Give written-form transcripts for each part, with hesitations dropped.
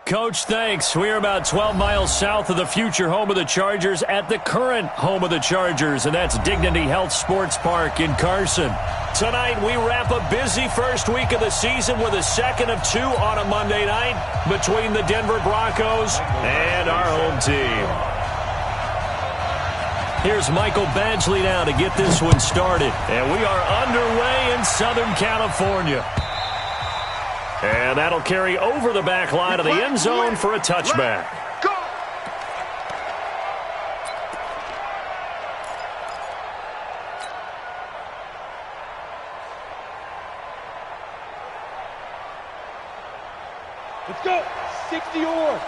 Coach, thanks. We're about 12 miles south of the future home of the Chargers at the current home of the Chargers, and that's Dignity Health Sports Park in Carson. Tonight, we wrap a busy first week of the season with a second of two on a Monday night between the Denver Broncos and our home team. Here's Michael Badgley now to get this one started, and we are underway in Southern California. And that'll carry over the back line of the end zone for a touchback. Let's go. 60 or.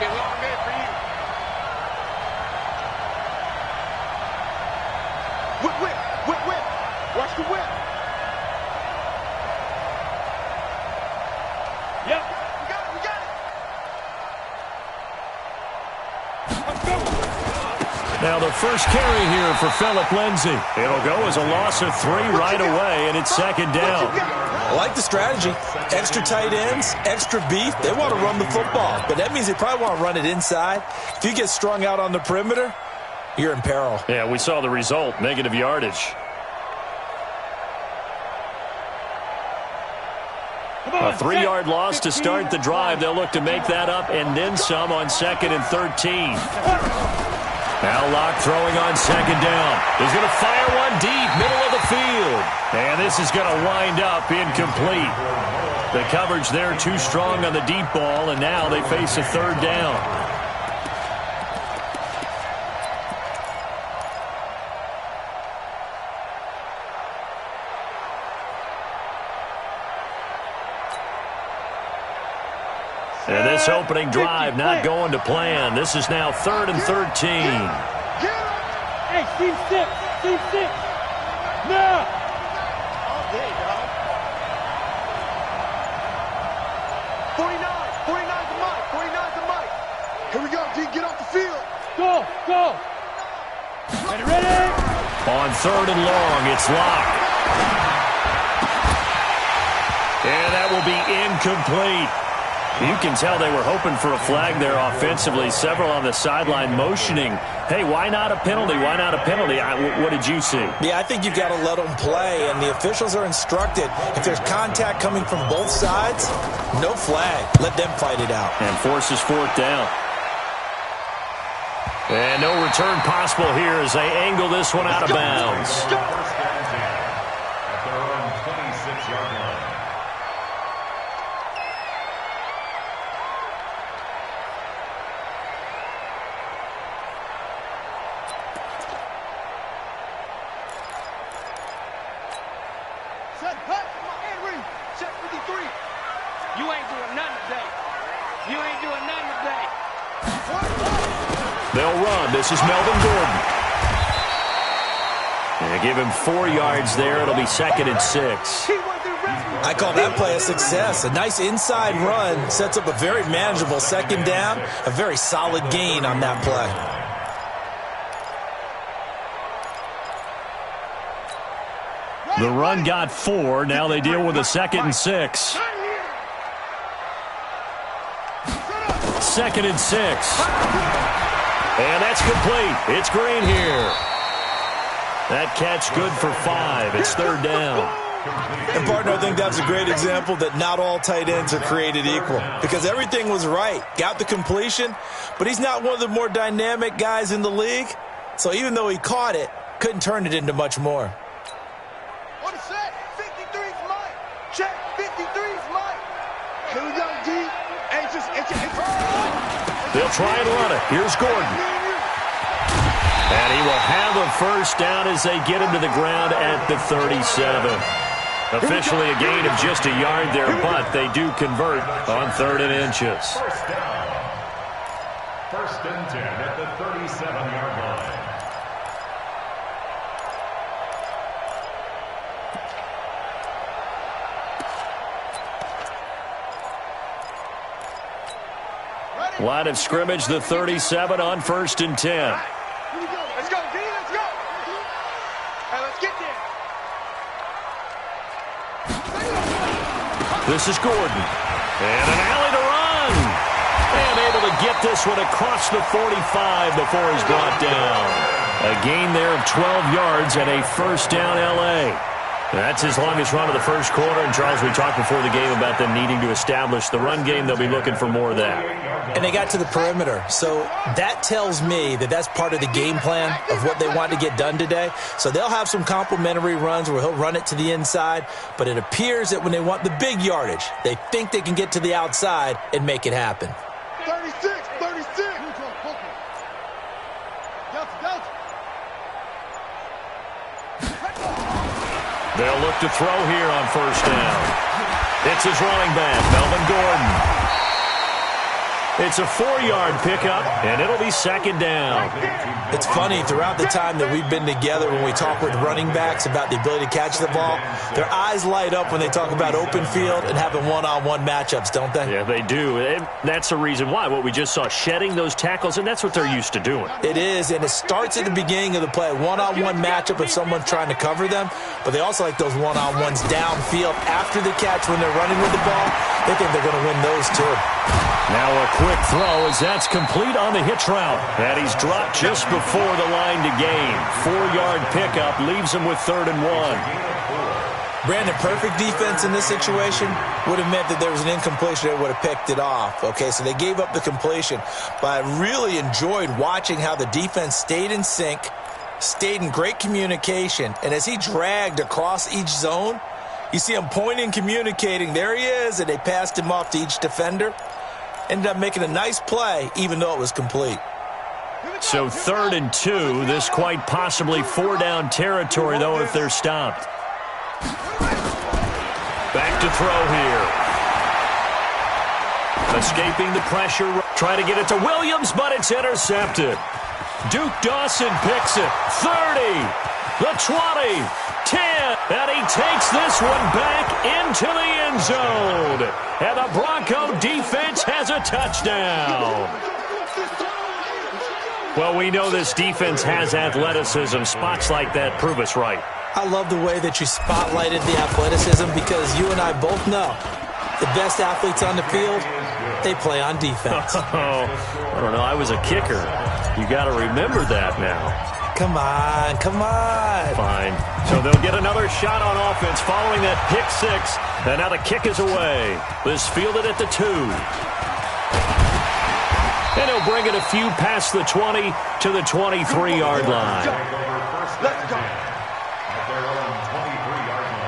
Get a long day for you. Whip. Watch the whip. Yep. We got it. Let's go. Now the first carry here for Phillip Lindsay. It'll go as a loss of 3 right away, and it's second down. I like the strategy. Extra tight ends, extra beef. They want to run the football, but that means they probably want to run it inside. If you get strung out on the perimeter, you're in peril. Yeah, we saw the result, negative yardage. A 3-yard loss to start the drive. They'll look to make that up and then some on 2nd and 13. Now Locke throwing on second down. He's going to fire one deep, middle of the field. And this is going to wind up incomplete. The coverage there too strong on the deep ball, and now they face a third down. And this opening drive not going to plan. This is now 3rd and 13. Hey, team 6. Now. Oh, there you go. 49's the mic. 49's the mic. Here we go, D. Get off the field. Go. Ready? On 3rd and long, it's Locke. And that will be incomplete. You can tell they were hoping for a flag there offensively. Several on the sideline motioning, hey, why not a penalty? Why not a penalty? What did you see? Yeah, I think you've got to let them play, and the officials are instructed. If there's contact coming from both sides, no flag. Let them fight it out. And forces 4th down. And no return possible here as they angle this one out of bounds. They'll run. This is Melvin Gordon. And give him 4 yards there. It'll be 2nd and 6. I call that play a success. A nice inside run sets up a very manageable second down. A very solid gain on that play. The run got 4. Now they deal with a 2nd and 6. 2nd and 6. And that's complete. It's Green here. That catch good for 5. It's 3rd down. And, partner, I think that's a great example that not all tight ends are created equal. Because everything was right. Got the completion, but he's not one of the more dynamic guys in the league. So even though he caught it, couldn't turn it into much more. What is that? 53's Mike. Check. 53's Mike. Here we go, D. They'll try and run it. Here's Gordon. And he will have a first down as they get him to the ground at the 37. Officially a gain of just a yard there, but they do convert on 3rd and inches. First down. 1st and 10 at the 37-yard line. Line of scrimmage, the 37 on 1st and 10. Let's go, D, let's go. Hey, let's get there. This is Gordon. And an alley to And able to get this one across the 45 before he's brought down. A gain there of 12 yards and a first down L.A. That's his longest run of the first quarter. And, Charles, we talked before the game about them needing to establish the run game. They'll be looking for more of that. And they got to the perimeter. So that tells me that that's part of the game plan of what they want to get done today. So they'll have some complementary runs where he'll run it to the inside. But it appears that when they want the big yardage, they think they can get to the outside and make it happen. 36. They'll look to throw here on first down. It's his running back, Melvin Gordon. It's a 4-yard pickup, and it'll be second down. It's funny, throughout the time that we've been together, when we talk with running backs about the ability to catch the ball, their eyes light up when they talk about open field and having one-on-one matchups, don't they? Yeah, they do. And that's the reason why. What we just saw, shedding those tackles, and that's what they're used to doing. It is, and it starts at the beginning of the play. One-on-one matchup if someone's trying to cover them, but they also like those one-on-ones downfield after the catch when they're running with the ball. They think they're going to win those too. Now a quick throw as that's complete on the hitch route. And he's dropped just before the line to gain. 4-yard pickup leaves him with 3rd and 1. Brandon, perfect defense in this situation would have meant that there was an incompletion that would have picked it off. Okay, so they gave up the completion. But I really enjoyed watching how the defense stayed in sync, stayed in great communication, and as he dragged across each zone, you see him pointing, communicating. There he is, and they passed him off to each defender. Ended up making a nice play, even though it was complete. So 3rd and 2. This quite possibly 4-down territory, though, if they're stopped. Back to throw here. Escaping the pressure. Trying to get it to Williams, but it's intercepted. Duke Dawson picks it. 30. The 20. 10, and he takes this one back into the end zone. And the Bronco defense has a touchdown. Well, we know this defense has athleticism. Spots like that prove us right. I love the way that you spotlighted the athleticism because you and I both know the best athletes on the field, they play on defense. I don't know. I was a kicker. You got to remember that now. Come on. Fine. So they'll get another shot on offense following that pick 6. And now the kick is away. This fielded at the 2. And he'll bring it a few past the 20 to the 23-yard line. Let's go. At their own 23-yard line.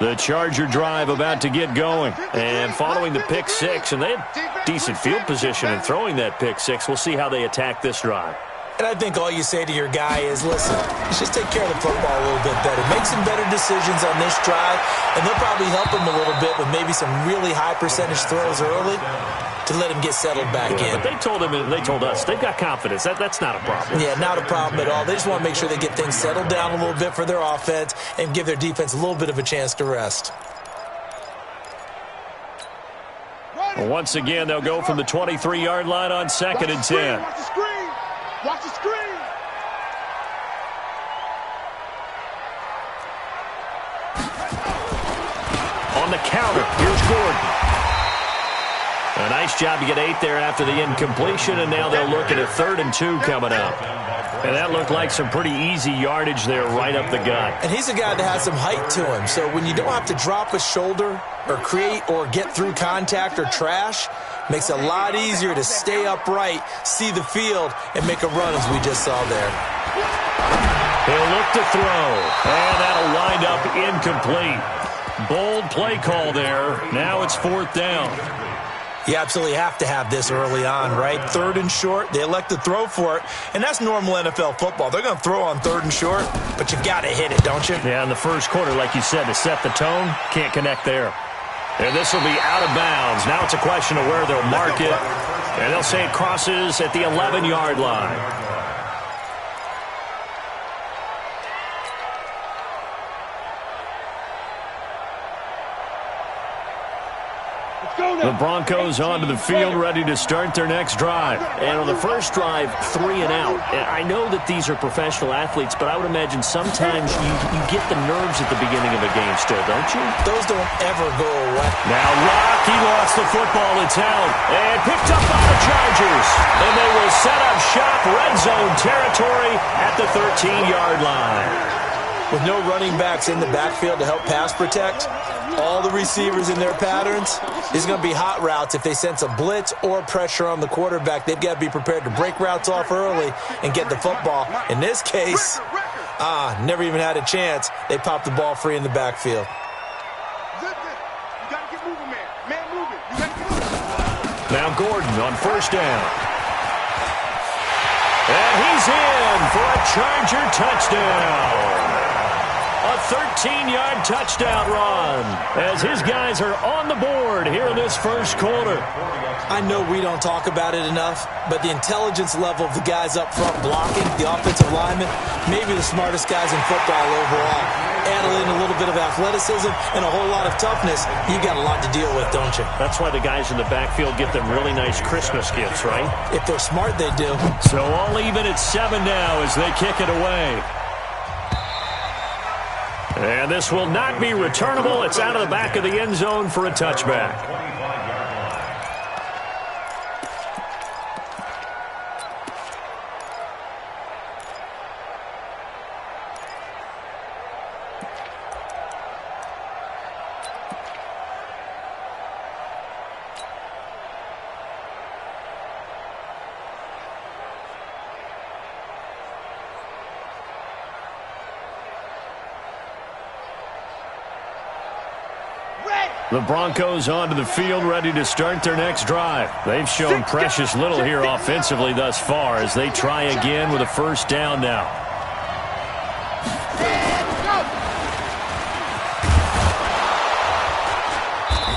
The Charger drive about to get going. And following the pick 6, and they had decent field position in throwing that pick 6. We'll see how they attack this drive. And I think all you say to your guy is, listen, let's just take care of the football a little bit better. Make some better decisions on this drive, and they'll probably help him a little bit with maybe some really high percentage throws early to let him get settled back in. But they told him and they told us they've got confidence. That's not a problem. Yeah, not a problem at all. They just want to make sure they get things settled down a little bit for their offense and give their defense a little bit of a chance to rest. Well, once again, they'll go from the 23-yard line on 2nd and 10. Watch the screen. Watch the screen. On the counter, here's Gordon. A nice job to get 8 there after the incompletion, and now they'll look at a 3rd and 2 coming up. And that looked like some pretty easy yardage there right up the gut. And he's a guy that has some height to him, so when you don't have to drop a shoulder or create or get through contact or trash, makes it a lot easier to stay upright, see the field, and make a run as we just saw there. He'll look to throw, and that'll wind up incomplete. Bold play call there. Now it's 4th down. You absolutely have to have this early on, right? 3rd and short, they elect to throw for it, and that's normal NFL football. They're going to throw on 3rd and short, but you got to hit it, don't you? Yeah, in the first quarter, like you said, to set the tone, can't connect there. And this will be out of bounds. Now it's a question of where they'll mark it, and they'll say it crosses at the 11-yard line. The Broncos onto the field, ready to start their next drive. And on the first drive, 3 and out. I know that these are professional athletes, but I would imagine sometimes you get the nerves at the beginning of a game still, don't you? Those don't ever go away. Now Rock, he lost the football. It's held and picked up by the Chargers. And they will set up shop, red zone territory at the 13-yard line. With no running backs in the backfield to help pass protect, all the receivers in their patterns, it's going to be hot routes. If they sense a blitz or pressure on the quarterback, they've got to be prepared to break routes off early and get the football. In this case, never even had a chance. They popped the ball free in the backfield. Now Gordon on first down. And he's in for a Charger touchdown. A 13-yard touchdown run as his guys are on the board here in this first quarter. I know we don't talk about it enough, but the intelligence level of the guys up front blocking, the offensive linemen, maybe the smartest guys in football overall. Add in a little bit of athleticism and a whole lot of toughness, you got a lot to deal with, don't you? That's why the guys in the backfield get them really nice Christmas gifts, right? If they're smart, they do. So all even at 7 now as they kick it away. And this will not be returnable. It's out of the back of the end zone for a touchback. The Broncos onto the field, ready to start their next drive. They've shown precious little here offensively thus far as they try again with a first down now.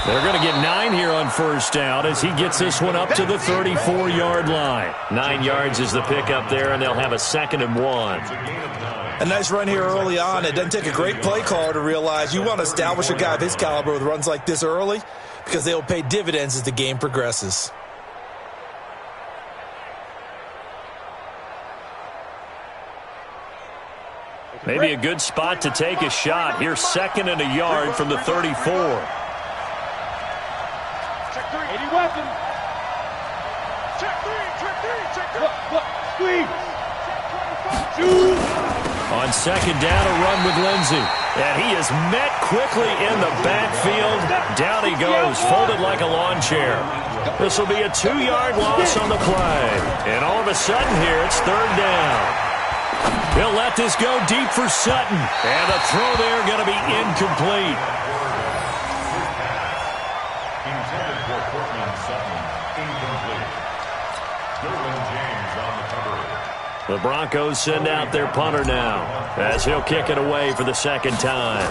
They're going to get 9 here on first down as he gets this one up to the 34-yard line. 9 yards is the pickup there, and they'll have a 2nd and 1. A nice run here early on. It doesn't take a great play caller to realize you want to establish a guy of his caliber with runs like this early because they will pay dividends as the game progresses. Maybe a good spot to take a shot. Here's 2nd and a yard from the 34. Check 3. 80 weapon. Check 3. Check 3. Squeeze. Shoot. On 2nd down, a run with Lindsey. And he is met quickly in the backfield. Down he goes, folded like a lawn chair. This will be a 2-yard loss on the play. And all of a sudden here, it's 3rd down. He'll let this go deep for Sutton. And the throw there going to be incomplete. Intended for Cortland Sutton. Incomplete. Derwin James on the cover. The Broncos send out their punter now as he'll kick it away for the 2nd time.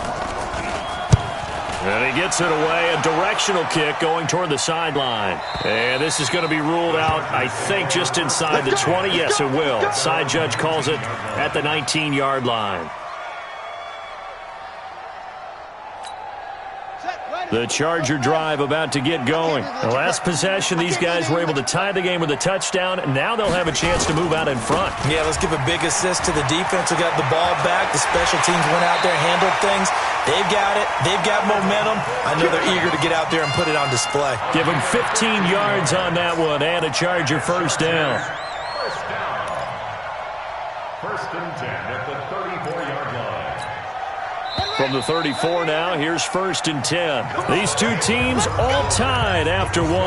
And he gets it away, a directional kick going toward the sideline. And this is going to be ruled out, I think, just inside the 20. Yes, it will. Side judge calls it at the 19-yard line. The Charger drive about to get going. The last possession, these guys were able to tie the game with a touchdown. Now they'll have a chance to move out in front. Yeah, let's give a big assist to the defense who got the ball back. The special teams went out there, handled things. They've got it. They've got momentum. I know they're eager to get out there and put it on display. Give them 15 yards on that one and a Charger first down. First down. 1st and 10 at the 34-yard line. From the 34 now, here's 1st and 10. These two teams all tied after 1. 7-7.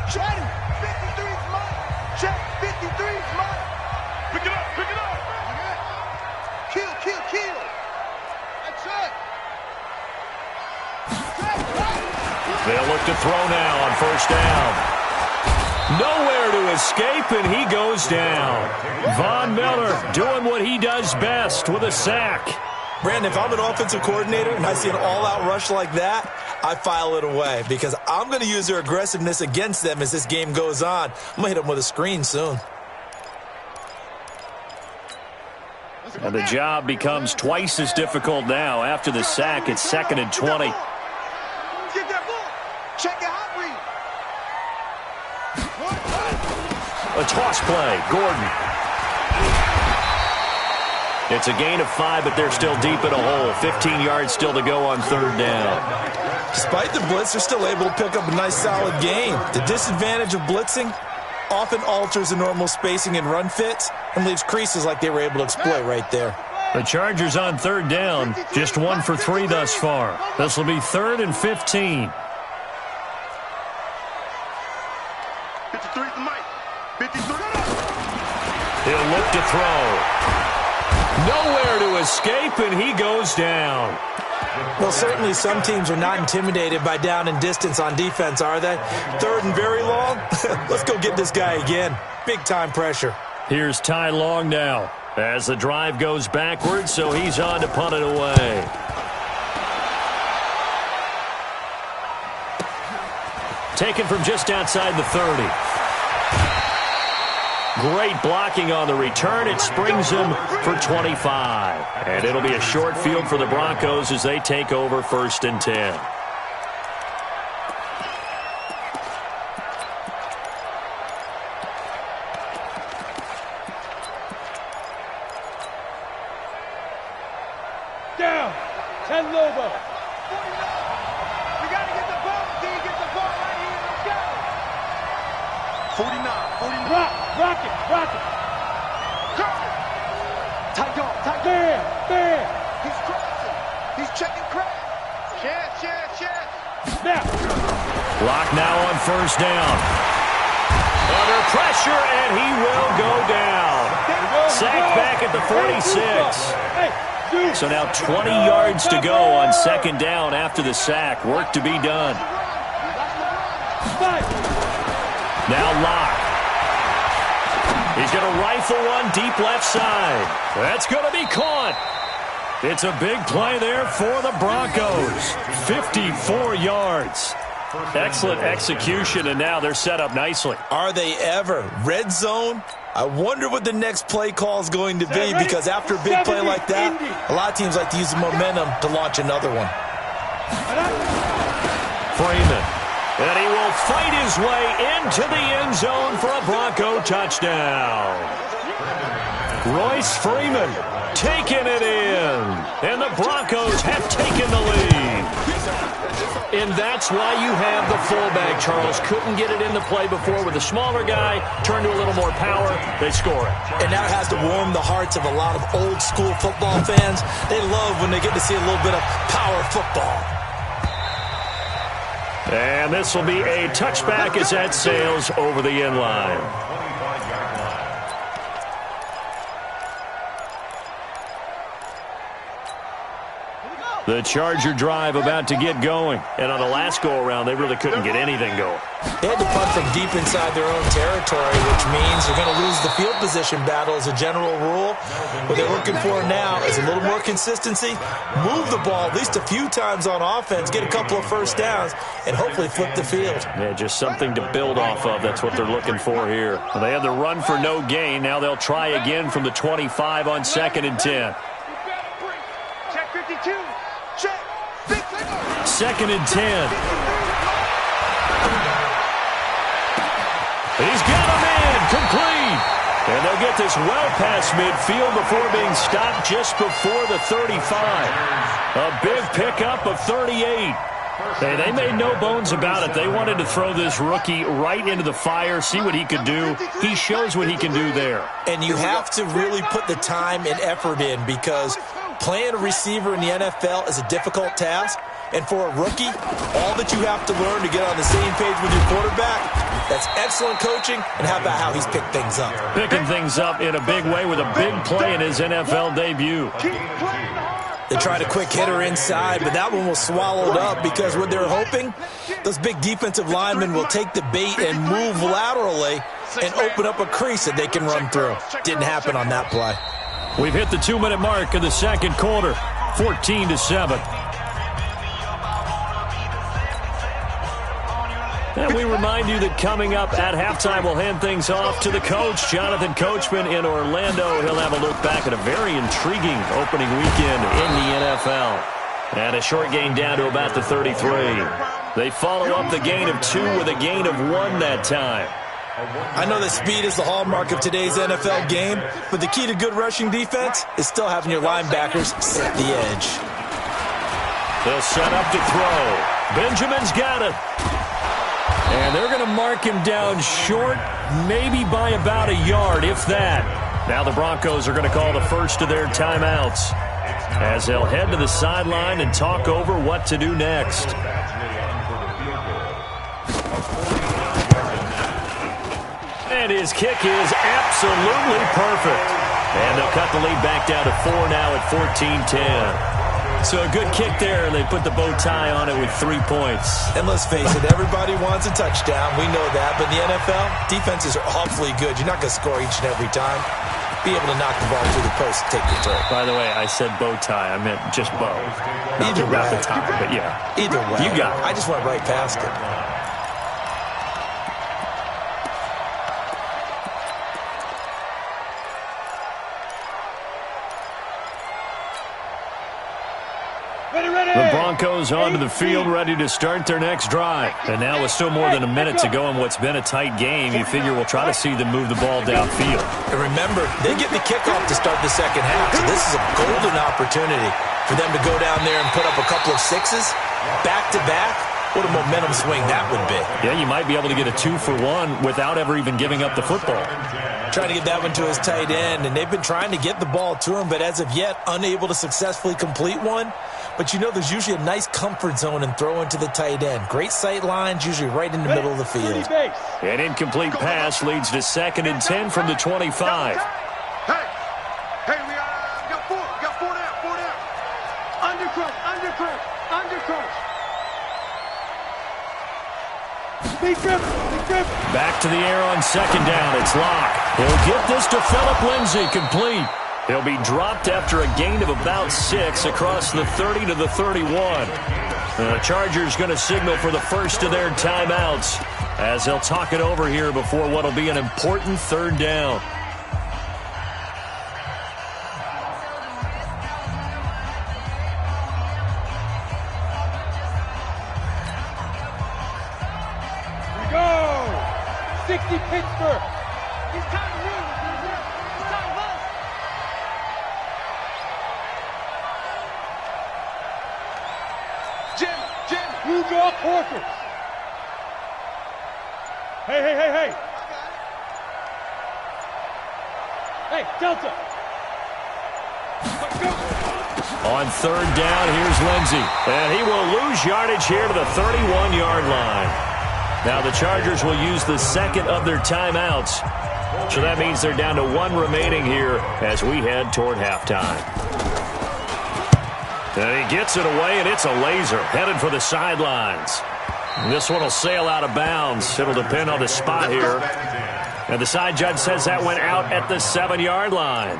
Check 53's mine. Check 53's mine. Pick it up. Pick it up. Kill, kill, kill. That's it. They'll look to throw now on first down. Nowhere to escape, and he goes down. Von Miller doing what he does best with a sack. Brandon, if I'm an offensive coordinator and I see an all-out rush like that, I file it away because I'm going to use their aggressiveness against them as this game goes on. I'm going to hit them with a screen soon. And the job becomes twice as difficult now. After the sack, it's 2nd and 20. Get that ball. Check your hot read. A toss play. Gordon. It's a gain of 5, but they're still deep in a hole. 15 yards still to go on 3rd down. Despite the blitz, they're still able to pick up a nice, solid gain. The disadvantage of blitzing often alters the normal spacing and run fits and leaves creases like they were able to exploit right there. The Chargers on 3rd down, just 1 for 3 thus far. This will be 3rd and 15. 53 to Mike. 53. He'll look to throw. Nowhere to escape, and he goes down. Well, certainly some teams are not intimidated by down and distance on defense, are they? 3rd and very long? Let's go get this guy again. Big-time pressure. Here's Ty Long now as the drive goes backwards, so he's on to punt it away. Taken from just outside the 30. Great blocking on the return. It springs him for 25. And it'll be a short field for the Broncos as they take over 1st and 10. Down. 10 Lobo. We got to get the ball, D. Get the ball right here. Let's go. 49. Rock it. Tight guard. There. He's crossing. He's checking crack. Chance. Now. Lock now on 1st down. Under pressure, and he will go down. Sacked back at the 46. So now 20 yards to go on 2nd down after the sack. Work to be done. Now Locke. He's going to rifle one deep left side. That's going to be caught. It's a big play there for the Broncos. 54 yards. Excellent execution, and now they're set up nicely. Are they ever? Red zone? I wonder what the next play call is going to be, because after a big play like that, a lot of teams like to use the momentum to launch another one. Freeman. And he will fight his way into the end zone for a Bronco touchdown. Royce Freeman taking it in. And the Broncos have taken the lead. And that's why you have the fullback, Charles. Couldn't get it into play before with a smaller guy. Turned to a little more power. They score it. And that has to warm the hearts of a lot of old-school football fans. They love when they get to see a little bit of power football. And this will be a touchback as that sails over the end line. The Charger drive about to get going. And on the last go-around, they really couldn't get anything going. They had to punt from deep inside their own territory, which means they're going to lose the field position battle as a general rule. What they're looking for now is a little more consistency, move the ball at least a few times on offense, get a couple of first downs, and hopefully flip the field. Yeah, just something to build off of. That's what they're looking for here. Well, they had the run for no gain. Now they'll try again from the 25 on 2nd and 10. Check 52. Check. 2nd and 10. He's got a man complete. And they'll get this well past midfield before being stopped just before the 35. A big pickup of 38. Hey, they made no bones about it. They wanted to throw this rookie right into the fire, see what he could do. He shows what he can do there. And you have to really put the time and effort in, because playing a receiver in the NFL is a difficult task. And for a rookie, all that you have to learn to get on the same page with your quarterback, that's excellent coaching. And how about how he's picked things up? Picking things up in a big way with a big play in his NFL debut. They tried a quick hitter inside, but that one was swallowed up, because what they're hoping, those big defensive linemen will take the bait and move laterally and open up a crease that they can run through. Didn't happen on that play. We've hit the 2-minute mark of the second quarter, 14-7. And we remind you that coming up at halftime, we'll hand things off to the coach, Jonathan Coachman in Orlando. He'll have a look back at a very intriguing opening weekend in the NFL. And a short gain down to about the 33. They follow up the gain of 2 with a gain of 1 that time. I know that speed is the hallmark of today's NFL game, but the key to good rushing defense is still having your linebackers set the edge. They'll set up to throw. Benjamin's got it. And they're going to mark him down short, maybe by about a yard, if that. Now the Broncos are going to call the first of their timeouts as they'll head to the sideline and talk over what to do next. And his kick is absolutely perfect. And they'll cut the lead back down to 4 now at 14-10. So a good kick there, and they put the bow tie on it with 3 points. And let's face it, everybody wants a touchdown. We know that. But in the NFL, defenses are awfully good. You're not going to score each and every time. Be able to knock the ball through the post and take your turn. By the way, I said bow tie. I meant just bow. Not Either way. the tie, but yeah. Either way. You got it. I just went right past it. The Broncos onto the field, ready to start their next drive. And now with still more than a minute to go in what's been a tight game, you figure we'll try to see them move the ball downfield. And remember, they get the kickoff to start the second half, so this is a golden opportunity for them to go down there and put up a couple of sixes back-to-back. What a momentum swing that would be. Yeah, you might be able to get a 2-for-1 without ever even giving up the football. Trying to get that one to his tight end, and they've been trying to get the ball to him, but as of yet, unable to successfully complete one. But you know there's usually a nice comfort zone in throwing to the tight end. Great sight lines, usually right in the middle of the field. An incomplete pass leads to 2nd and 10 from the 25. Hey, we got 4 down. Undercrush. Big grip. Back to the air on 2nd down. It's Locke. He'll get this to Phillip Lindsay, complete. He'll be dropped after a gain of about 6 across the 30 to the 31. The Chargers going to signal for the first of their timeouts as they'll talk it over here before what will be an important 3rd down. Go! 60 Pittsburgh. It's time to run. It's time to run. Jim, you draw Corker. Hey. Hey, Delta. Let's go. On 3rd down, here's Lindsay. And he will lose yardage here to the 31-yard line. Now the Chargers will use the 2nd of their timeouts. So that means they're down to 1 remaining here as we head toward halftime. And he gets it away, and it's a laser headed for the sidelines. This one will sail out of bounds. It'll depend on the spot here. And the side judge says that went out at the 7-yard line.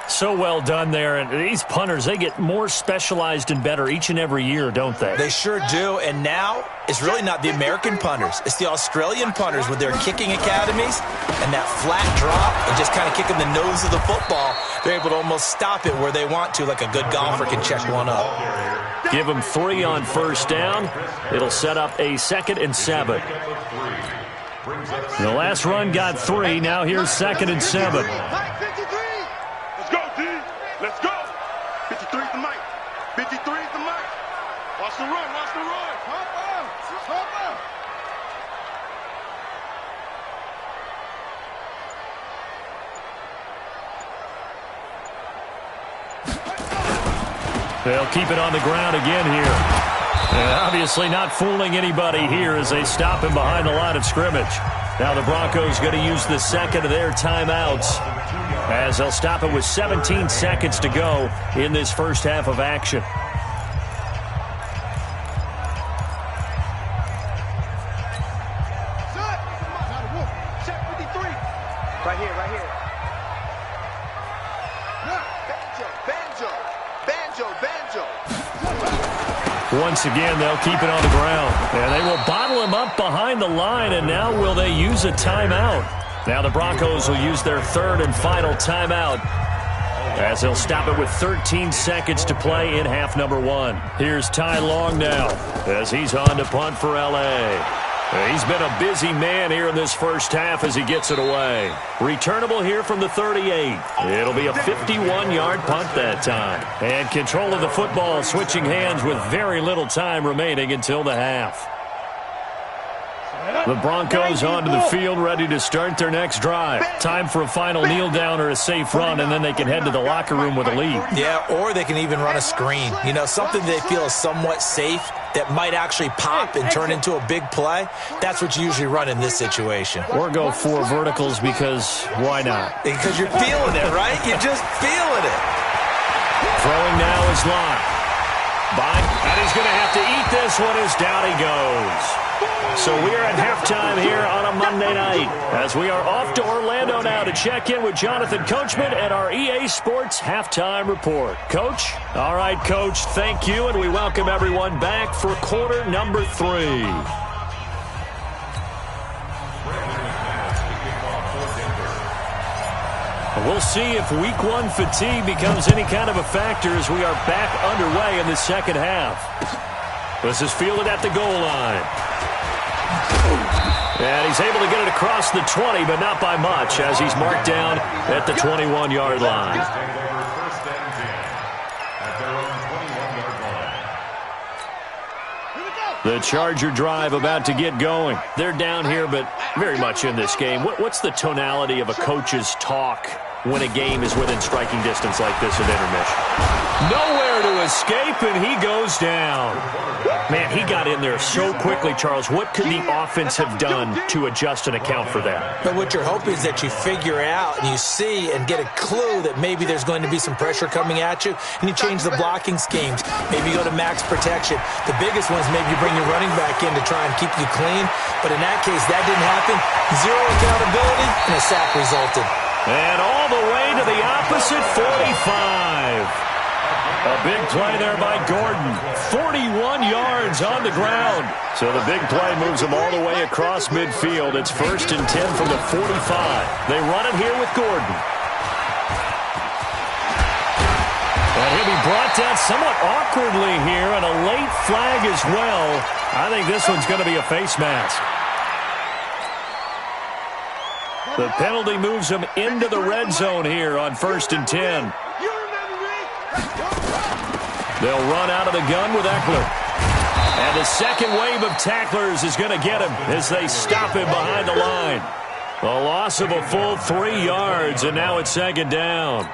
So well done there. And these punters, they get more specialized and better each and every year, don't they? They sure do. And now it's really not the American punters. It's the Australian punters with their kicking academies and that flat drop and just kind of kicking the nose of the football. They're able to almost stop it where they want to, like a good golfer can check one up. Give them 3 on 1st down. It'll set up a 2nd and 7. The last run got 3. Now here's 2nd and 7. Let's go. 53 is the mic. 53 is the mic. Watch the run. Hop on. They'll keep it on the ground again here. And obviously not fooling anybody here as they stop him behind the line of scrimmage. Now the Broncos going to use the 2nd of their timeouts as they'll stop it with 17 seconds to go in this first half of action. Check 53. Right here. Banjo. Once again, they'll keep it on the ground. And they will bottle him up behind the line, and now will they use a timeout? Now the Broncos will use their third and final timeout as they'll stop it with 13 seconds to play in half number 1. Here's Ty Long now as he's on to punt for L.A. He's been a busy man here in this first half as he gets it away. Returnable here from the 38. It'll be a 51-yard punt that time. And control of the football switching hands with very little time remaining until the half. The Broncos onto the field ready to start their next drive. Time for a final kneel down or a safe run, and then they can head to the locker room with a lead. Yeah, or they can even run a screen. You know, something they feel is somewhat safe that might actually pop and turn into a big play. That's what you usually run in this situation. Or go 4 verticals because why not? Because you're feeling it, right? You're just feeling it. Throwing now is Locke. And he's going to have to eat this one as down he goes. So we are at halftime here on a Monday night as we are off to Orlando now to check in with Jonathan Coachman at our EA Sports Halftime Report. Coach? All right, Coach, thank you, and we welcome everyone back for quarter number 3. We'll see if week 1 fatigue becomes any kind of a factor as we are back underway in the second half. This is fielded at the goal line. And he's able to get it across the 20, but not by much, as he's marked down at the 21-yard line. The Charger drive about to get going. They're down here, but very much in this game. What's the tonality of a coach's talk when a game is within striking distance like this at intermission? Nowhere to escape, and he goes down. Man, he got in there so quickly, Charles. What could the offense have done to adjust and account for that? But what you're hoping is that you figure out and you see and get a clue that maybe there's going to be some pressure coming at you, and you change the blocking schemes. Maybe you go to max protection. The biggest one is maybe you bring your running back in to try and keep you clean. But in that case, that didn't happen. 0 accountability, and a sack resulted. And all the way to the opposite 45. A big play there by Gordon. 41 yards on the ground. So the big play moves them all the way across midfield. It's 1st and 10 from the 45. They run it here with Gordon. And he'll be brought down somewhat awkwardly here, and a late flag as well. I think this one's going to be a face mask. The penalty moves them into the red zone here on 1st and 10. They'll run out of the gun with Eckler. And the second wave of tacklers is going to get him as they stop him behind the line. A loss of a full 3 yards, and now it's 2nd down.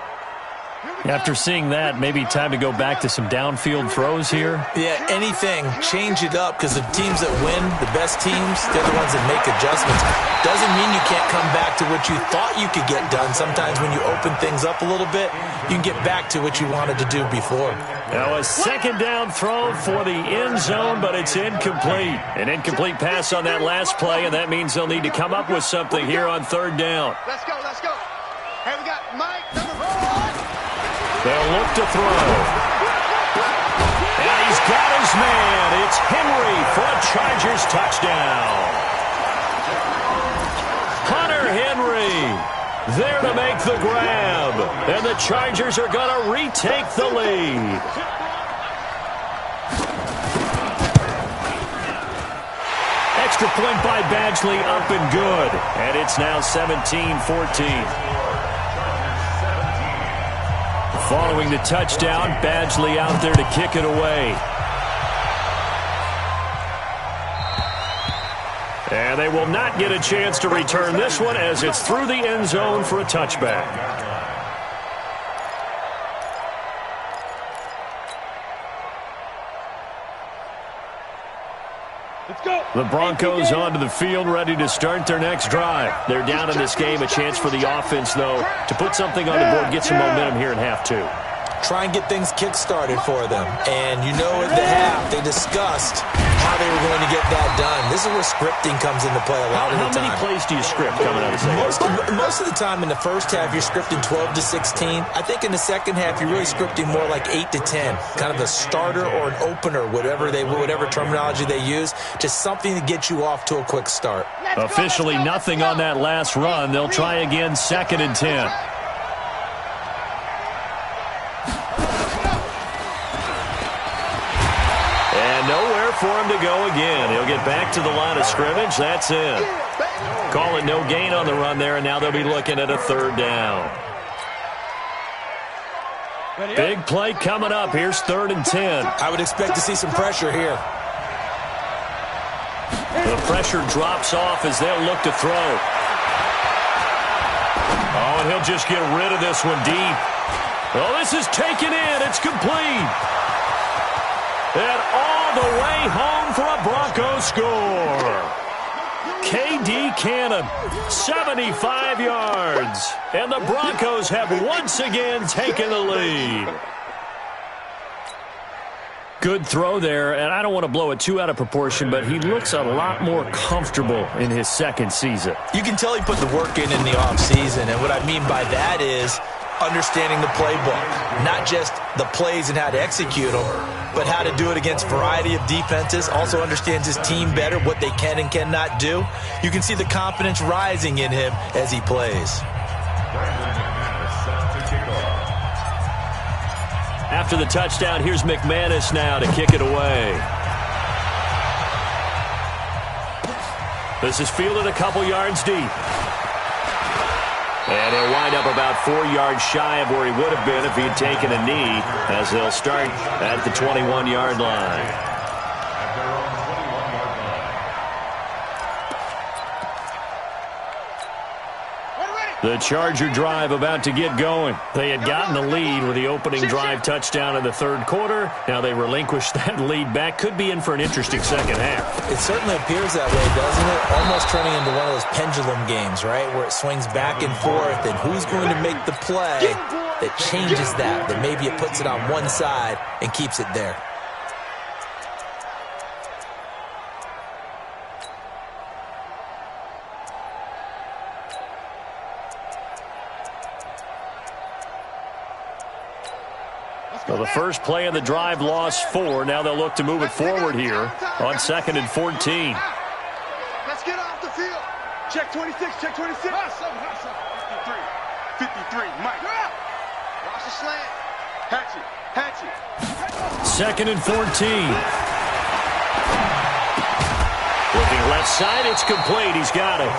After seeing that, maybe time to go back to some downfield throws here. Yeah, anything. Change it up, because the teams that win, the best teams, they're the ones that make adjustments. Doesn't mean you can't come back to what you thought you could get done. Sometimes when you open things up a little bit, you can get back to what you wanted to do before. Now a 2nd down throw for the end zone, but it's incomplete. An incomplete pass on that last play, and that means they'll need to come up with something here on 3rd down. Let's go, let's go. Hey, we got Mike, number 4. They'll look to throw. And he's got his man. It's Henry for a Chargers touchdown. Hunter Henry there to make the grab. And the Chargers are going to retake the lead. Extra point by Badgley, up and good. And it's now 17-14. Following the touchdown, Badgley out there to kick it away. And they will not get a chance to return this one as it's through the end zone for a touchback. The Broncos onto the field ready to start their next drive. They're down in this game. A chance for the offense, though, to put something on the board, get some momentum here in half 2. try and get things kick-started for them. And you know at the half, they discussed how they were going to get that done. This is where scripting comes into play a lot of the time. How many plays do you script coming out of the second? Most of the time in the first half, you're scripting 12 to 16. I think in the second half, you're really scripting more like 8 to 10. Kind of a starter or an opener, whatever terminology they use, just something to get you off to a quick start. Officially nothing on that last run. They'll try again, 2nd and 10. And nowhere for him to go again. He'll get back to the line of scrimmage. That's it. Call it no gain on the run there, and now they'll be looking at a 3rd down. Big play coming up. Here's 3rd and 10. I would expect to see some pressure here. The pressure drops off as they'll look to throw. Oh, and he'll just get rid of this one deep. Oh, this is taken in. It's complete. And all the way home for a Broncos score. K.D. Cannon, 75 yards. And the Broncos have once again taken the lead. Good throw there, and I don't want to blow it too out of proportion, but he looks a lot more comfortable in his 2nd season. You can tell he put the work in the offseason, and what I mean by that is understanding the playbook. Not just the plays and how to execute them, but how to do it against a variety of defenses. Also understands his team better, what they can and cannot do. You can see the confidence rising in him as he plays. After the touchdown, here's McManus now to kick it away. This is fielded a couple yards deep. And he'll wind up about 4 yards shy of where he would have been if he had taken a knee, as they'll start at the 21-yard line. The Charger drive about to get going. They had gotten the lead with the opening drive touchdown in the 3rd quarter. Now they relinquish that lead back. Could be in for an interesting second half. It certainly appears that way, doesn't it? Almost turning into one of those pendulum games, right, where it swings back and forth, and who's going to make the play that changes that maybe it puts it on one side and keeps it there. Well, the first play of the drive lost 4. Now they'll look to move it forward here on 2nd and 14. Let's get off the field. Check 26, check 26. 53, Mike. Watch the slant. Hatchet. 2nd and 14. Looking left side, it's complete. He's got it.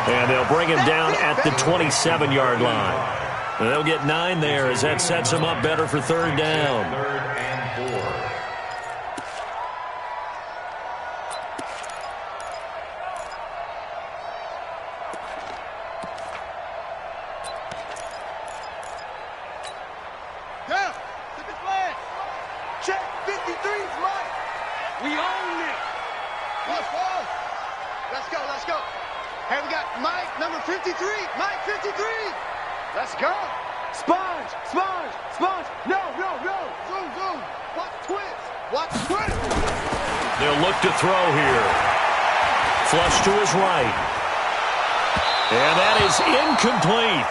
And they'll bring him down at the 27-yard line. They'll get 9 there as that sets them up better for 3rd down. 3rd and 4. Down. To the flag. Check 53's Mike. We own it. Let's go. Hey, we got Mike, number 53. Mike, 53. Let's go. Sponge. No. Zoom. Watch twist. They'll look to throw here. Flush to his right. And that is incomplete.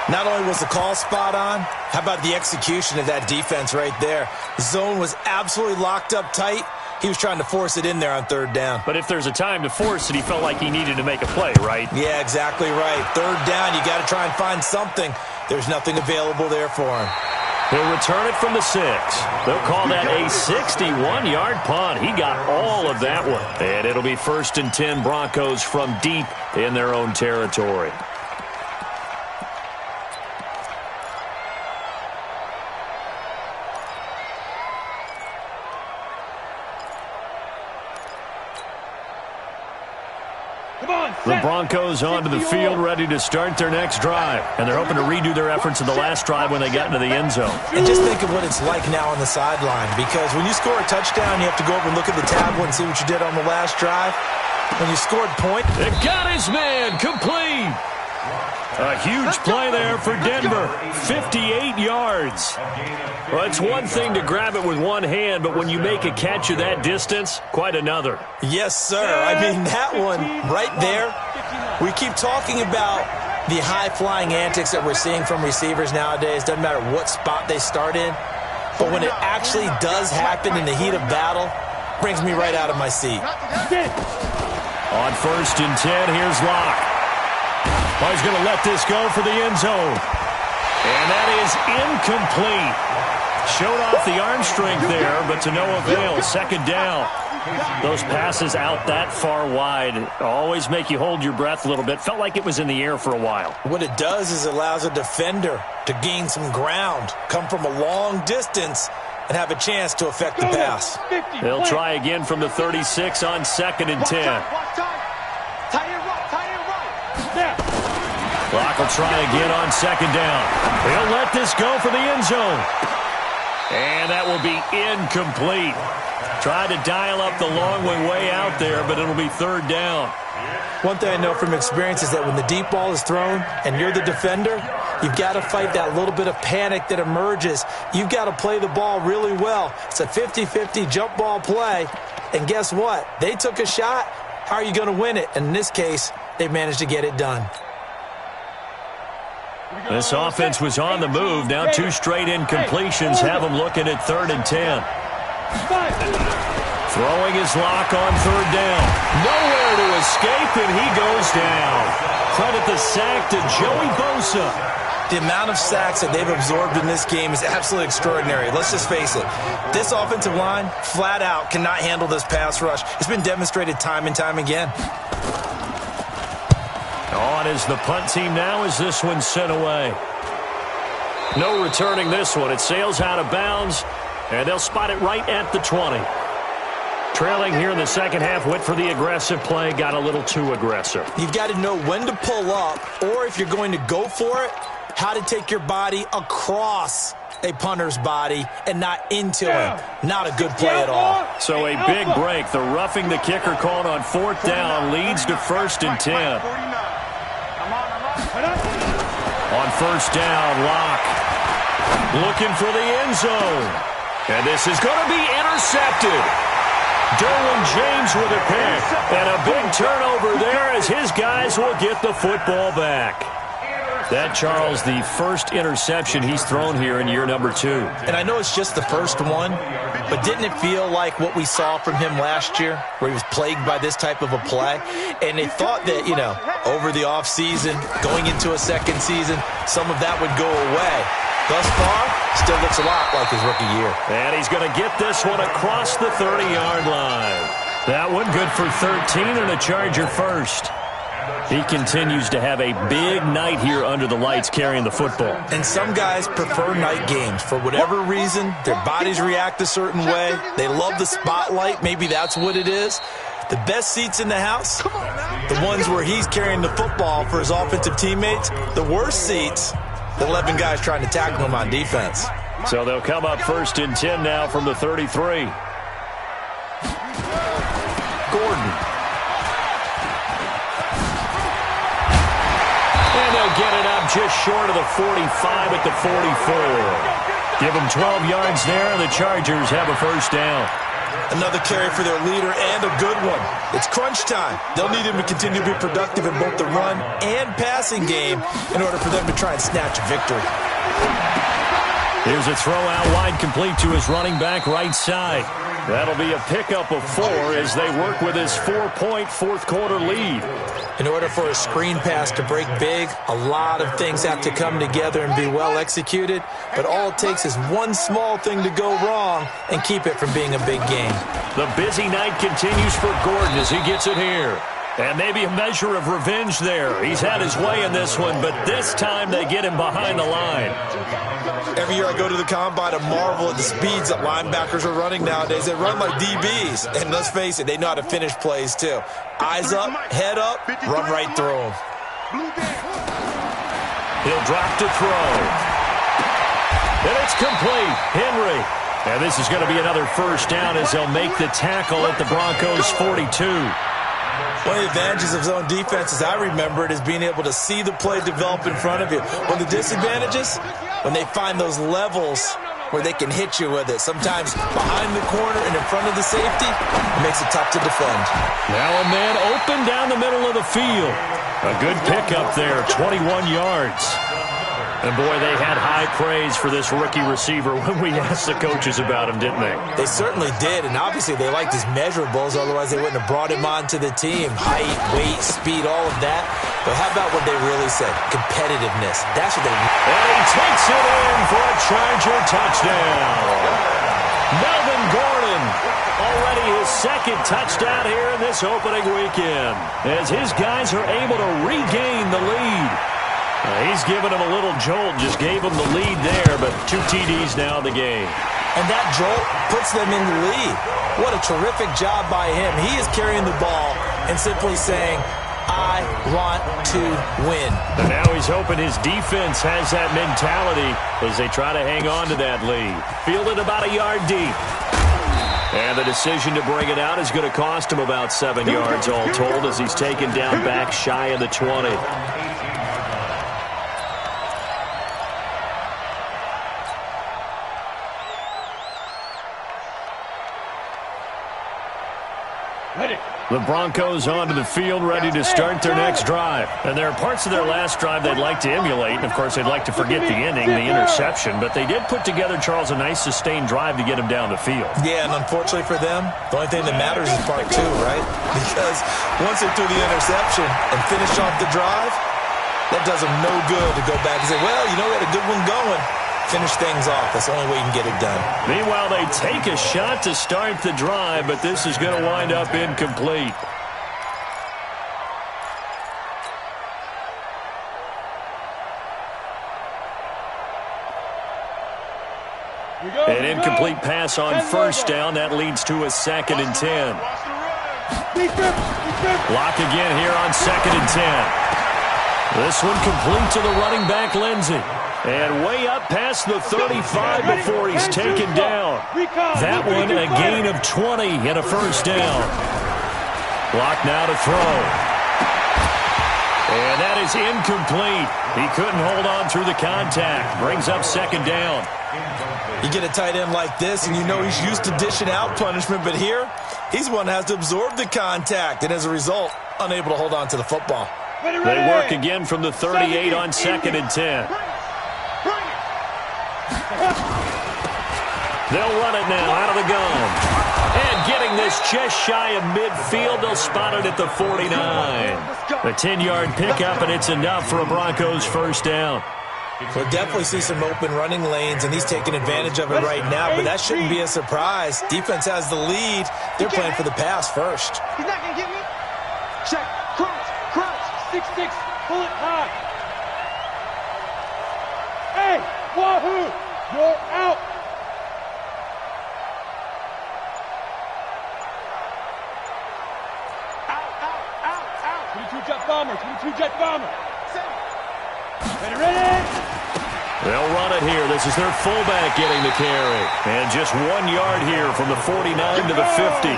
Not only was the call spot on, how about the execution of that defense right there? The zone was absolutely locked up tight. He was trying to force it in there on 3rd down. But if there's a time to force it, he felt like he needed to make a play, right? Yeah, exactly right. 3rd down, you got to try and find something. There's nothing available there for him. He'll return it from the 6. They'll call that a 61-yard punt. He got all of that one. And it'll be 1st and 10 Broncos from deep in their own territory. The Broncos onto the field, ready to start their next drive. And they're hoping to redo their efforts in the last drive when they got into the end zone. And just think of what it's like now on the sideline, because when you score a touchdown, you have to go over and look at the tablet and see what you did on the last drive. When you scored points, They got his man complete. A huge play there for Denver. 58 yards. Well, it's one thing to grab it with one hand, but when you make a catch of that distance, quite another. Yes, sir. I mean, that one right there, we keep talking about the high-flying antics that we're seeing from receivers nowadays. Doesn't matter what spot they start in. But when it actually does happen in the heat of battle, brings me right out of my seat. On 1st and 10, here's Locke. Oh, he's going to let this go for the end zone. And that is incomplete. Showed off the arm strength there, but to no avail. 2nd down. Those passes out that far wide always make you hold your breath a little bit. Felt like it was in the air for a while. What it does is it allows a defender to gain some ground, come from a long distance, and have a chance to affect the pass. They'll try again from the 36 on 2nd and 10. Clock will try again on 2nd down. He'll let this go for the end zone. And that will be incomplete. Tried to dial up the long way out there, but it'll be 3rd down. One thing I know from experience is that when the deep ball is thrown and you're the defender, you've got to fight that little bit of panic that emerges. You've got to play the ball really well. It's a 50-50 jump ball play. And guess what? They took a shot. How are you going to win it? And in this case, they managed to get it done. This offense was on the move. Now 2 straight incompletions have them looking at 3rd and 10. Throwing his Lock on 3rd down. Nowhere to escape, and he goes down. Credit the sack to Joey Bosa. The amount of sacks that they've absorbed in this game is absolutely extraordinary. Let's just face it. This offensive line, flat out, cannot handle this pass rush. It's been demonstrated time and time again. On is the punt team now as this one's sent away. No returning this one. It sails out of bounds, and they'll spot it right at the 20. Trailing here in the second half, went for the aggressive play, got a little too aggressive. You've got to know when to pull up, or if you're going to go for it, how to take your body across a punter's body and not into him. Not a good play at all. So a big break. The roughing the kicker called on 4th down leads to 1st and 10. On 1st down, Locke looking for the end zone. And this is going to be intercepted. Derwin James with a pick. And a big turnover there as his guys will get the football back. That, Charles, the first interception he's thrown here in year number 2. And I know it's just the first one, but didn't it feel like what we saw from him last year, where he was plagued by this type of a play? And they thought that, you know, over the offseason, going into a second season, some of that would go away. Thus far, still looks a lot like his rookie year. And he's going to get this one across the 30-yard line. That one good for 13 and a Charger first. He continues to have a big night here under the lights carrying the football. And some guys prefer night games. For whatever reason, their bodies react a certain way. They love the spotlight. Maybe that's what it is. The best seats in the house, the ones where he's carrying the football for his offensive teammates. The worst seats, the 11 guys trying to tackle him on defense. So they'll come up 1st and 10 now from the 33. Gordon. And they'll get it up just short of the 45 at the 44. Give them 12 yards there, and the Chargers have a 1st down. Another carry for their leader, and a good one. It's crunch time. They'll need him to continue to be productive in both the run and passing game in order for them to try and snatch a victory. Here's a throw out wide, complete to his running back right side. That'll be a pickup of 4 as they work with his 4-point fourth-quarter lead. In order for a screen pass to break big, a lot of things have to come together and be well executed, but all it takes is one small thing to go wrong and keep it from being a big game. The busy night continues for Gordon as he gets it here. And maybe a measure of revenge there. He's had his way in this one, but this time they get him behind the line. Every year I go to the combine and marvel at the speeds that linebackers are running nowadays. They run like DBs. And let's face it, they know how to finish plays too. Eyes up, head up, run right through them. He'll drop to throw. And it's complete. Henry. And this is going to be another 1st down as they'll make the tackle at the Broncos' 42. One of the advantages of zone defense, as I remember it, is being able to see the play develop in front of you. One of the disadvantages, when they find those levels where they can hit you with it. Sometimes behind the corner and in front of the safety, it makes it tough to defend. Now a man open down the middle of the field. A good pickup there, 21 yards. And, boy, they had high praise for this rookie receiver when we asked the coaches about him, didn't they? They certainly did, and obviously they liked his measurables, otherwise they wouldn't have brought him onto the team. Height, weight, speed, all of that. But how about what they really said? Competitiveness. That's what they need. And he takes it in for a Charger touchdown. Melvin Gordon, already his second touchdown here in this opening weekend, as his guys are able to regain the lead. He's given him a little jolt, just gave him the lead there, but 2 TDs now in the game. And that jolt puts them in the lead. What a terrific job by him. He is carrying the ball and simply saying, I want to win. And now he's hoping his defense has that mentality as they try to hang on to that lead. Fielded about a yard deep. And the decision to bring it out is going to cost him about 7 yards all told as he's taken down back shy of the 20. The Broncos onto the field, ready to start their next drive. And there are parts of their last drive they'd like to emulate. And, of course, they'd like to forget the ending, the interception. But they did put together, Charles, a nice sustained drive to get him down the field. Yeah, and unfortunately for them, the only thing that matters is part 2, right? Because once they threw the interception and finished off the drive, that does them no good to go back and say, well, you know, we had a good one going. Finish things off. That's the only way you can get it done. Meanwhile, they take a shot to start the drive, but this is going to wind up incomplete. An incomplete pass on first down. That leads to a 2nd and 10. Lock again here on 2nd and 10. This one complete to the running back, Lindsey. And way up past the 35 before he's taken down. That one a gain of 20 and a first down. Block now to throw. And that is incomplete. He couldn't hold on through the contact. Brings up 2nd down. You get a tight end like this, and you know he's used to dishing out punishment, but here, he's one that has to absorb the contact, and as a result, unable to hold on to the football. They work again from the 38 on 2nd and 10. They'll run it now out of the gun. And getting this just shy of midfield, they'll spot it at the 49. The 10-yard pickup, and it's enough for a Broncos first down. We'll definitely see some open running lanes, and he's taking advantage of it right now, but that shouldn't be a surprise. Defense has the lead. They're playing for the pass first. He's not going to get me. Check. Crunch. 6-6. Pull it high. Hey, wahoo. You're out. Out. 22 jet bomber. Ready. They'll run it here. This is their fullback getting the carry. And just 1 yard here from the 49 to the 50.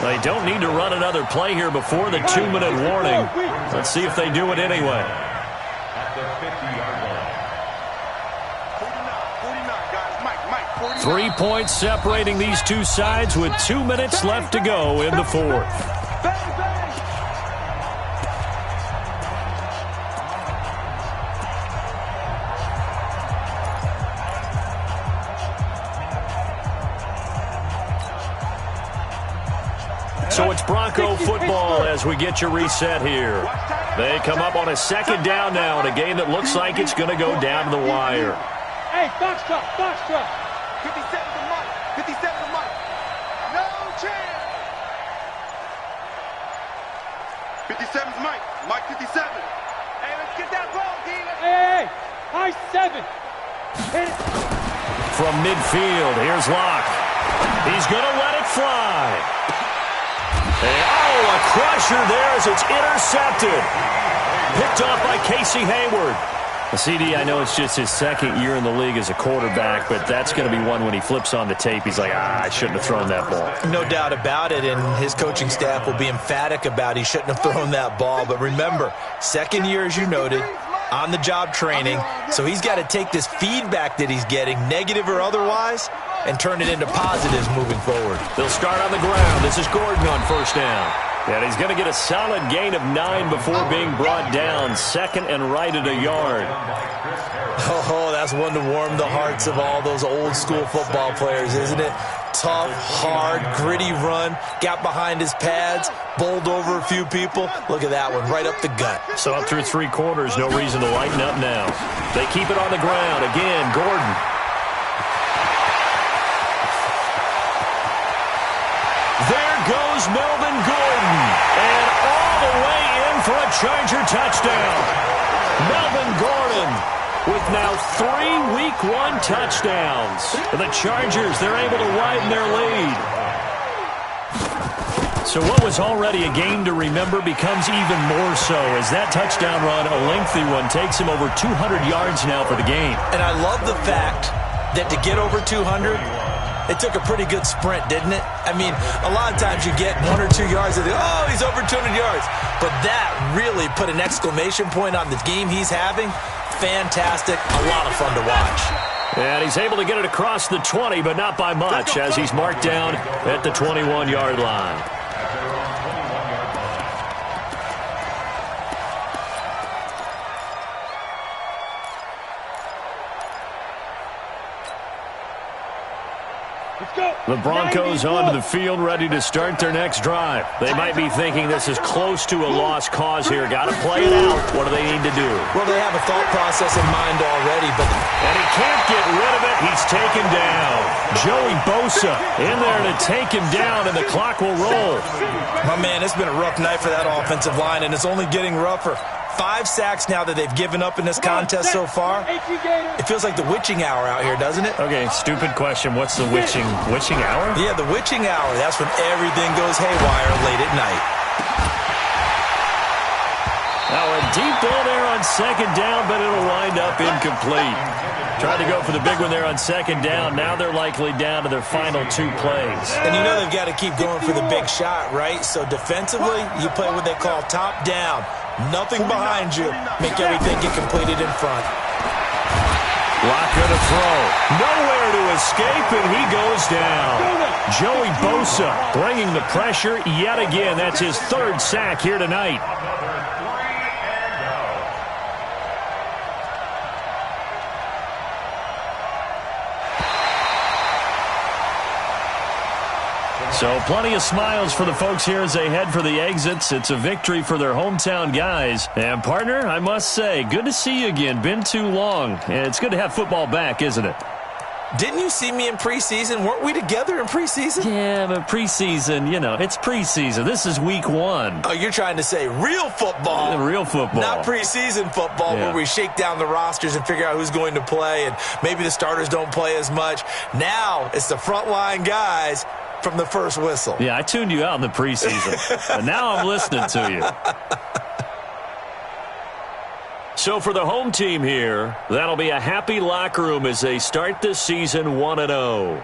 They don't need to run another play here before the 2-minute warning. Let's see if they do it anyway. At the 50-yard line. 49, guys. Mike. 3 points separating these two sides with 2 minutes left to go in the fourth. So it's Bronco football as we get you reset here. They come up on a 2nd down now in a game that looks like it's going to go down to the wire. Hey, box truck. 57 to Mike. 57 to Mike. No chance. 57's Mike. Mike 57. Hey, let's get that ball, D. Hey, high 7. Hit it. From midfield, here's Locke. He's going to let it fly. A crusher there as it's intercepted. Picked off by Casey Hayward. CD, I know it's just his second year in the league as a quarterback, but that's going to be one when he flips on the tape, he's like, I shouldn't have thrown that ball. No doubt about it, and his coaching staff will be emphatic about he shouldn't have thrown that ball. But remember, second year, as you noted, on-the-job training, so he's got to take this feedback that he's getting, negative or otherwise, and turn it into positives moving forward. They'll start on the ground. This is Gordon on first down. And he's going to get a solid gain of 9 before being brought down. Second and right at a yard. Oh, that's one to warm the hearts of all those old-school football players, isn't it? Tough, hard, gritty run. Got behind his pads, bowled over a few people. Look at that one, right up the gut. So up through 3 quarters, no reason to lighten up now. They keep it on the ground. Again, Gordon. There goes Melvin Gordon. And all the way in for a Charger touchdown. Melvin Gordon with now 3 Week 1 touchdowns. For the Chargers, they're able to widen their lead. So what was already a game to remember becomes even more so as that touchdown run, a lengthy one, takes him over 200 yards now for the game. And I love the fact that to get over 200, it took a pretty good sprint, didn't it? I mean, a lot of times you get 1 or 2 yards and oh, he's over 200 yards. But that really put an exclamation point on the game he's having. Fantastic. A lot of fun to watch. And he's able to get it across the 20, but not by much, as he's marked down at the 21-yard line. The Broncos onto the field, ready to start their next drive. They might be thinking this is close to a lost cause here. Got to play it out. What do they need to do? Well, they have a thought process in mind already, but... And he can't get rid of it. He's taken down. Joey Bosa in there to take him down, and the clock will roll. My man, it's been a rough night for that offensive line, and it's only getting rougher. 5 sacks now that they've given up in this contest so far. It feels like the witching hour out here, doesn't it? Okay, stupid question. What's the witching hour? Yeah, the witching hour. That's when everything goes haywire late at night. Now a deep ball there on second down, but it'll wind up incomplete. Tried to go for the big one there on second down. Now they're likely down to their final 2 plays. And you know they've got to keep going for the big shot, right? So defensively, you play what they call top down. Nothing behind you. Make everything get completed in front. Lock gonna throw. Nowhere to escape, and he goes down. Joey Bosa bringing the pressure yet again. That's his 3rd sack here tonight. So plenty of smiles for the folks here as they head for the exits. It's a victory for their hometown guys. And, partner, I must say, good to see you again. Been too long. And it's good to have football back, isn't it? Didn't you see me in preseason? Weren't we together in preseason? Yeah, but preseason, you know, it's preseason. This is week 1. Oh, you're trying to say real football. Real football. Not preseason football where we shake down the rosters and figure out who's going to play, and maybe the starters don't play as much. Now it's the frontline guys from the first whistle. Yeah, I tuned you out in the preseason. But now I'm listening to you. So for the home team here, that'll be a happy locker room as they start this season 1-0.